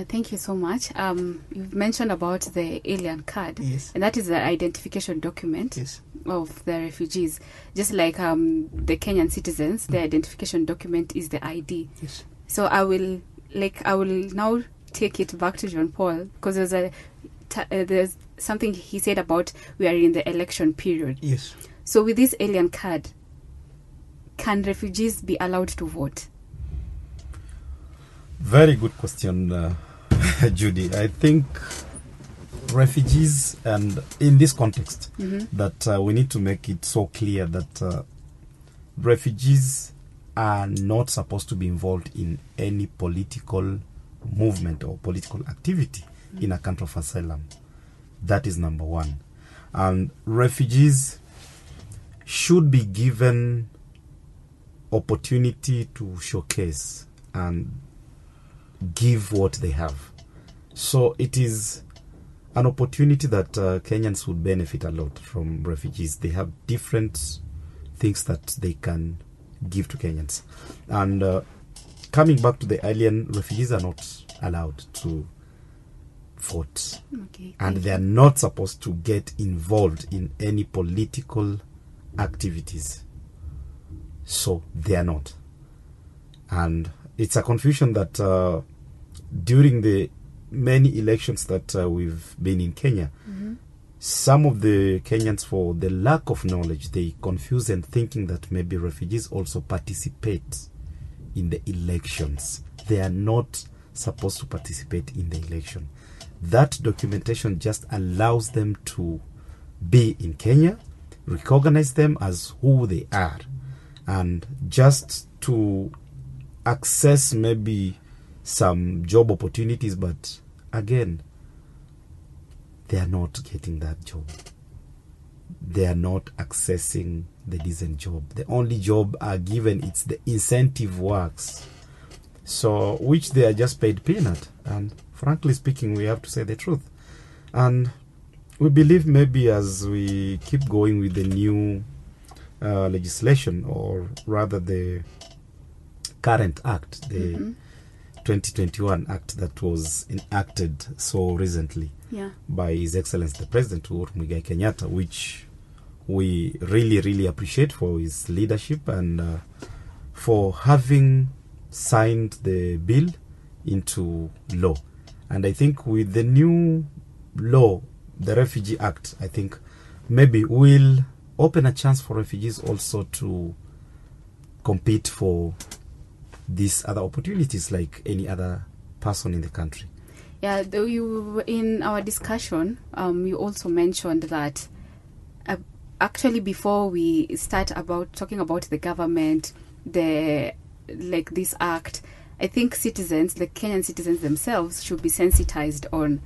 Thank you so much. You've mentioned about the alien card, Yes. and that is the identification document Yes. of the refugees. Just like the Kenyan citizens, the identification document is the ID. Yes. So I will now take it back to John Paul, because there's something he said about we are in the election period. Yes. So with this alien card, can refugees be allowed to vote? Very good question, Judy. I think refugees, and in this context, that we need to make it so clear that refugees are not supposed to be involved in any political movement or political activity in a country of asylum. That is number one. And refugees should be given opportunity to showcase and give what they have. So it is an opportunity that Kenyans would benefit a lot from refugees. They have different things that they can give to Kenyans. And coming back to the alien, refugees are not allowed to vote. Okay. And they are not supposed to get involved in any political activities. So they are not. And it's a confusion that during the many elections that we've been in Kenya, some of the Kenyans, for the lack of knowledge, they confuse and thinking that maybe refugees also participate in the elections. They are not supposed to participate in the election. That documentation just allows them to be in Kenya, recognize them as who they are, and just to access maybe some job opportunities, but again, they are not getting that job. They are not accessing the decent job. The only job are given, it's the incentive works, so which they are just paid peanut. And frankly speaking, we have to say the truth. And we believe maybe as we keep going with the new legislation, or rather the current act, the 2021 act that was enacted so recently by His Excellency the President Uhuru Muigai Kenyatta, which we really, really appreciate for his leadership and for having signed the bill into law. And I think with the new law, the Refugee Act, I think maybe will open a chance for refugees also to compete for these other opportunities like any other person in the country. Yeah, though in our discussion, you also mentioned that actually before we start about talking about the government, this act, I think citizens, the Kenyan citizens themselves, should be sensitized on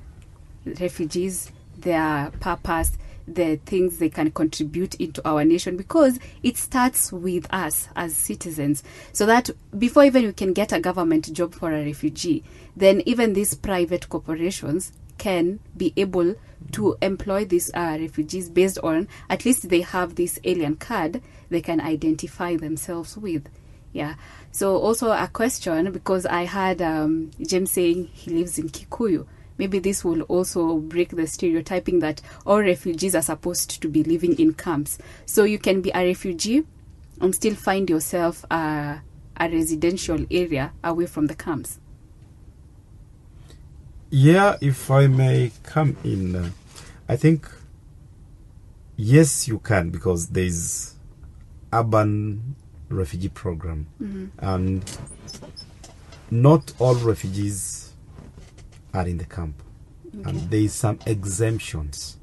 refugees, their purpose, the things they can contribute into our nation, because it starts with us as citizens. So that before even we can get a government job for a refugee, then even these private corporations can be able to employ these refugees based on, at least they have this alien card they can identify themselves with. Yeah. So also a question, because I had James saying he lives in Kikuyu. Maybe this will also break the stereotyping that all refugees are supposed to be living in camps. So you can be a refugee and still find yourself a residential area away from the camps. Yeah, if I may come in, I think, yes, you can, because there's urban refugee program. And not all refugees are in the camp. And there is some exemptions.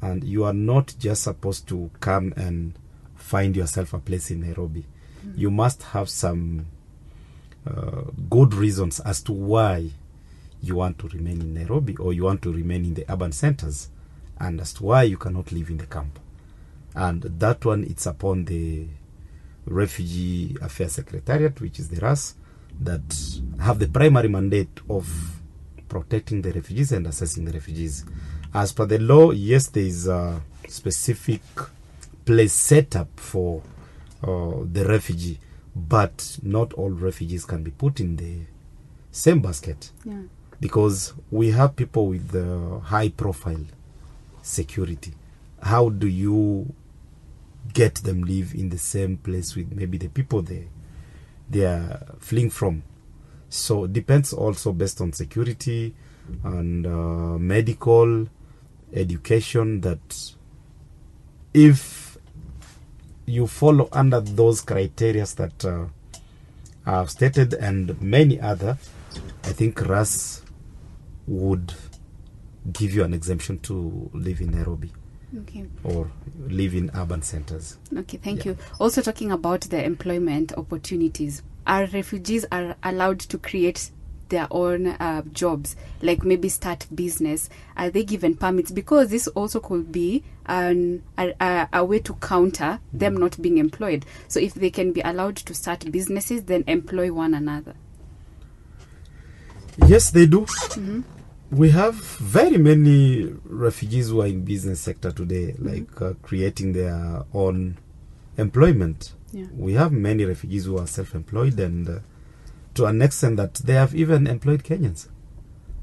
And you are not just supposed to come and find yourself a place in Nairobi. You must have some good reasons as to why you want to remain in Nairobi or you want to remain in the urban centers, and as to why you cannot live in the camp. And that one, it's upon the Refugee Affairs Secretariat, which is the RAS, that have the primary mandate of protecting the refugees and assessing the refugees. As per the law, yes, there is a specific place set up for the refugee, but not all refugees can be put in the same basket. because we have people with high profile security. How do you get them live in the same place with maybe the people they are fleeing from? So it depends also based on security and medical education, that if you follow under those criteria that I've stated and many other, I think RAS would give you an exemption to live in Nairobi. Okay. Or live in urban centers. Okay, thank you. Also talking about the employment opportunities, our refugees are allowed to create their own jobs, like maybe start business. Are they given permits? Because this also could be a way to counter them not being employed. So if they can be allowed to start businesses, then employ one another. Yes, they do. Mm-hmm. We have very many refugees who are in business sector today, like creating their own employment. Yeah. We have many refugees who are self-employed, and to an extent that they have even employed Kenyans.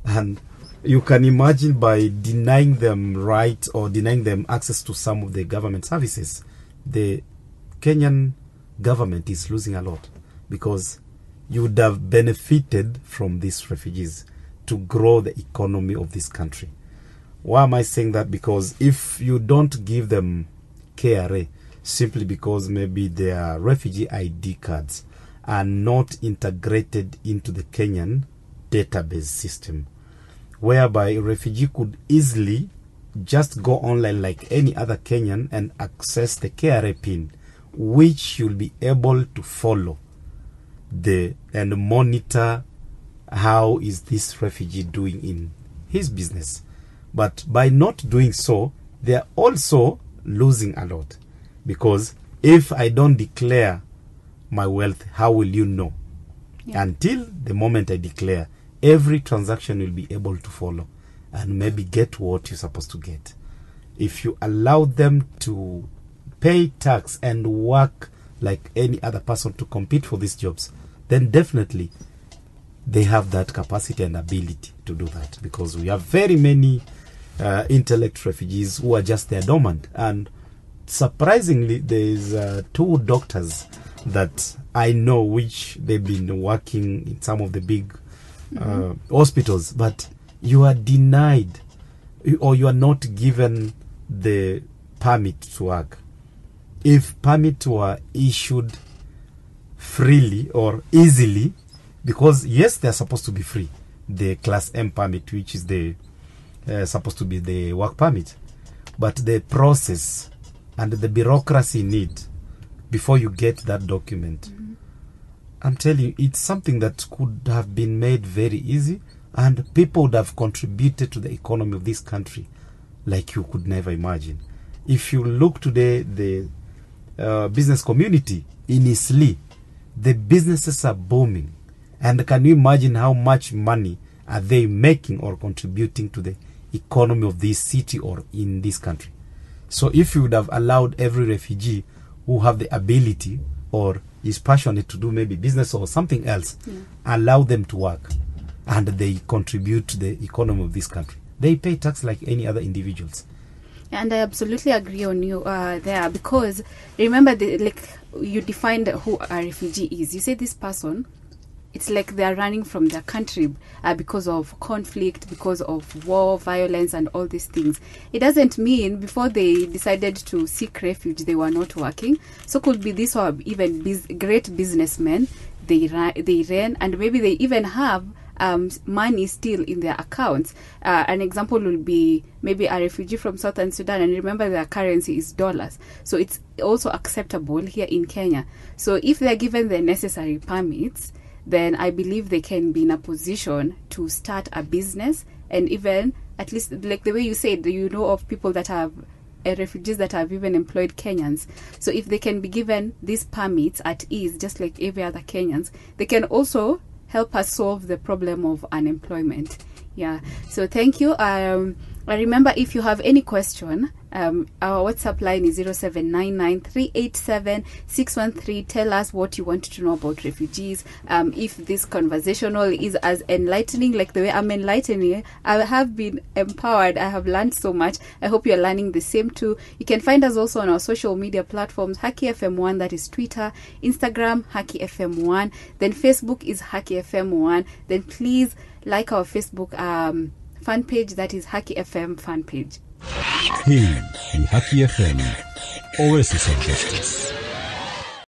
And you can imagine, by denying them right or denying them access to some of the government services, the Kenyan government is losing a lot, because you would have benefited from these refugees to grow the economy of this country. Why am I saying that? Because if you don't give them KRA simply because maybe their refugee ID cards are not integrated into the Kenyan database system, whereby a refugee could easily just go online like any other Kenyan and access the KRA PIN, which you'll be able to follow and monitor how is this refugee doing in his business. But by not doing so, they are also losing a lot, because if I don't declare my wealth, how will you know? Yeah. Until the moment I declare, every transaction will be able to follow and maybe get what you're supposed to get. If you allow them to pay tax and work like any other person to compete for these jobs, then definitely they have that capacity and ability to do that, because we have very many intellect refugees who are just there dormant. And surprisingly, there's 2 doctors that I know which they've been working in some of the big hospitals, but you are denied or you are not given the permit to work. If permits were issued freely or easily, because yes, they are supposed to be free, the Class M permit, which is the supposed to be the work permit, but the process and the bureaucracy need before you get that document, I'm telling you, it's something that could have been made very easy, and people would have contributed to the economy of this country like you could never imagine. If you look today, the business community in Isli, the businesses are booming. And can you imagine how much money are they making or contributing to the economy of this city or in this country? So if you would have allowed every refugee who have the ability or is passionate to do maybe business or something else, allow them to work, and they contribute to the economy of this country, they pay tax like any other individuals. And I absolutely agree on you there, because remember, you defined who a refugee is. You say this person, it's like they are running from their country because of conflict, because of war, violence, and all these things. It doesn't mean before they decided to seek refuge, they were not working. So could be this, or even great businessmen, they ran, and maybe they even have money still in their accounts. An example will be maybe a refugee from South Sudan, and remember their currency is dollars. So it's also acceptable here in Kenya. So if they're given the necessary permits, then I believe they can be in a position to start a business, and even, at least like the way you said, you know of people that have refugees that have even employed Kenyans. So if they can be given these permits at ease, just like every other Kenyans, they can also help us solve the problem of unemployment. Yeah. So thank you. Remember, if you have any question, our WhatsApp line is 0799387613. Tell us what you want to know about refugees. If this conversational is as enlightening like the way I'm enlightening, I have been empowered. I have learned so much. I hope you're learning the same too. You can find us also on our social media platforms, Haki FM1, that is Twitter, Instagram, Haki FM1, then Facebook is Haki FM1. Then please like our Facebook fan page, that is Haki FM fan page. Hii ni Haki FM, Oasis of Justice.